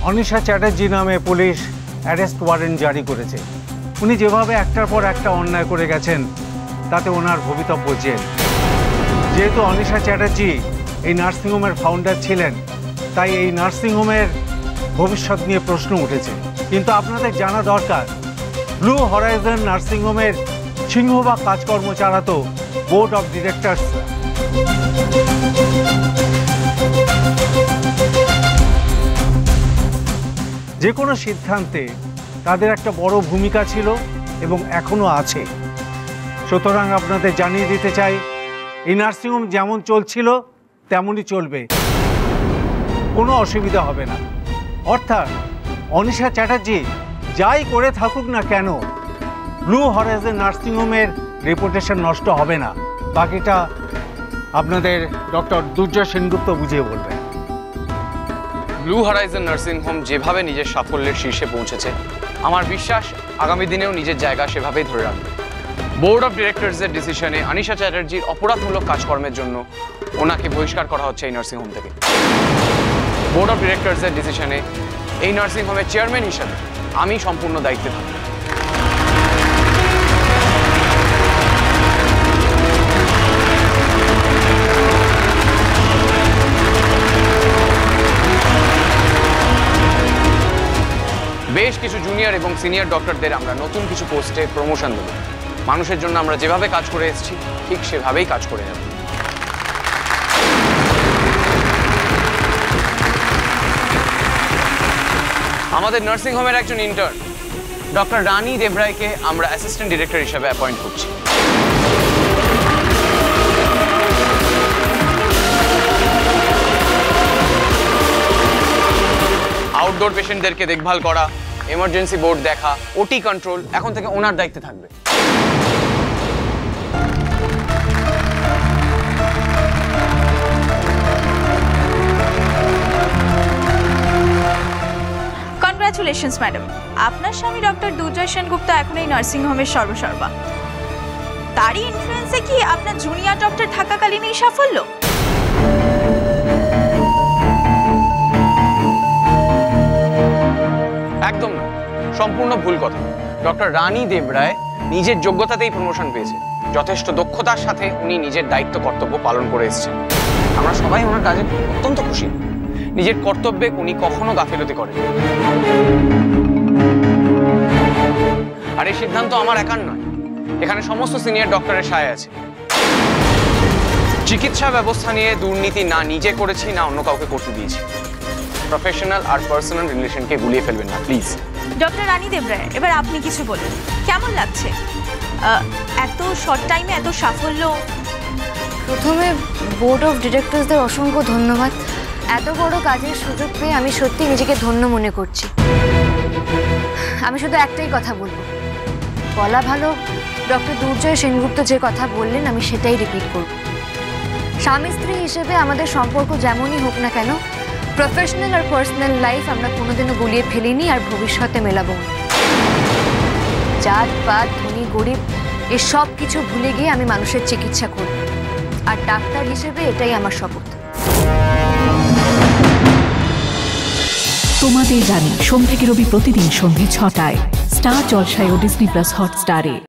অনিশা চ্যাটার্জি নামে police arrest warrant জারি করেছে। উনি যেভাবে একটার পর একটা অন্যায় করে গেছেন তাতে ওনার ভবিতব্য জেল। যেহেতু অনিশা চ্যাটার্জি এই নার্সিংহোমের ফাউন্ডার ছিলেন, তাই এই নার্সিংহোমের ভবিষ্যৎ নিয়ে প্রশ্ন উঠেছে। কিন্তু আপনাদের জানা দরকার, ব্লু হরাইজন নার্সিংহোমের সিংহভাগ কাজকর্ম চালাতো বোর্ড অফ ডিরেক্টরস। যে কোনো সিদ্ধান্তে তাদের একটা বড় ভূমিকা ছিল এবং এখনো আছে। সুতরাং আপনাদের জানিয়ে দিতে চাই, এই নার্সিংহোম যেমন চলছিল তেমনই চলবে, কোনো অসুবিধা হবে না। অর্থাৎ অনিশা চ্যাটার্জি যাই করে থাকুক না কেন, ব্লু হরাইজন নার্সিংহোমের রেপুটেশন নষ্ট হবে না। বাকিটা আপনাদের ডক্টর দুর্জয় সেনগুপ্ত বুঝিয়ে বলবেন। ব্লু হরাইজন নার্সিং হোম যেভাবে নিজের সাফল্যের শীর্ষে পৌঁছেছে, আমার বিশ্বাস আগামী দিনেও নিজের জায়গা সেভাবেই ধরে রাখবে। বোর্ড অফ ডিরেক্টরসের ডিসিশনে অনিশা চ্যাটার্জির অপরাধমূলক কাজকর্মের জন্য ওনাকে বহিষ্কার করা হচ্ছে এই নার্সিংহোম থেকে। বোর্ড অফ ডিরেক্টরসের ডিসিশনে এই নার্সিংহোমের চেয়ারম্যান হিসাবে আমি সম্পূর্ণ দায়িত্বে থাকব। বেশ কিছু জুনিয়র এবং সিনিয়র ডক্টরদের আমরা নতুন কিছু পোস্টে প্রমোশন দেব। মানুষের জন্য আমরা যেভাবে কাজ করে এসেছি ঠিক সেভাবেই কাজ করে যাব। আমাদের নার্সিং হোমের একজন ইন্টার্ন ডক্টর রানী দেবরায়কে আমরা অ্যাসিস্ট্যান্ট ডিরেক্টর হিসেবে অ্যাপয়েন্ট করছি। আউটডোর পেশেন্টদেরকে দেখভাল করা, এমার্জেন্সি বোর্ড দেখা, ওটি কন্ট্রোল এখন থেকে ওনার দায়িত্বে থাকবে। কনগ্রাচুলেশনস ম্যাডাম, আপনার স্বামী ডক্টর দুর্জয় সেনগুপ্ত এখন এই নার্সিং হোমের সর্বসর্বা। তারই ইনফ্লুয়েন্সে কি আপনার জুনিয়র ডক্টর থাকাকালীন এই সাফল্য? একদম না, সম্পূর্ণ ভুল কথা। ডক্টর রানী দেবরায় নিজের যোগ্যতাতেই প্রমোশন পেয়েছে। যথেষ্ট দক্ষতার সাথে উনি নিজের দায়িত্ব কর্তব্য পালন করে এসেছেন। আমরা সবাই ওনার কাজে অত্যন্ত খুশি। নিজের কর্তব্যে উনি কখনো গাফিলতি করেন। আর এই সিদ্ধান্ত আমার একার নয়, এখানে সমস্ত সিনিয়র ডক্টরের সায় আছে। চিকিৎসা ব্যবস্থা নিয়ে দুর্নীতি না নিজে করেছি না অন্য কাউকে করতে দিয়েছি। প্রফেশনাল আর পার্সোনাল রিলেশনকে গুলিয়ে ফেলবেন না প্লিজ। ডক্টর রানী দেবরায়, এবার আপনি কিছু বলুন, কেমন লাগছে এত শর্ট টাইমে এত সাফল্য? প্রথমে বোর্ড অফ ডিরেক্টরসদের অসংখ্য ধন্যবাদ। এত বড় কাজের সুযোগ পেয়ে আমি সত্যি নিজেকে ধন্য মনে করছি। আমি শুধু একটাই কথা বলবো, বলা ভালো, ডক্টর দুর্জয় সেনগুপ্ত যে কথা বললেন আমি সেটাই রিপিট করব। স্বামী স্ত্রী হিসেবে আমাদের সম্পর্ক যেমনই হোক না কেন, প্রফেশনাল আর পার্সোনাল লাইফ আমরা কোনোদিনও গুলিয়ে ফেলিনি আর ভবিষ্যতে মেলাবো। জাত পাত ধনী গরিব এসব কিছু ভুলে গিয়ে আমি মানুষের চিকিৎসা করব, আর ডাক্তার হিসেবে এটাই আমার শপথ। তোমাদের জানি সোম থেকে রবি প্রতিদিন সন্ধ্যে ৬টায় স্টার জলসায় ও ডিজনি প্লাস হটস্টারে।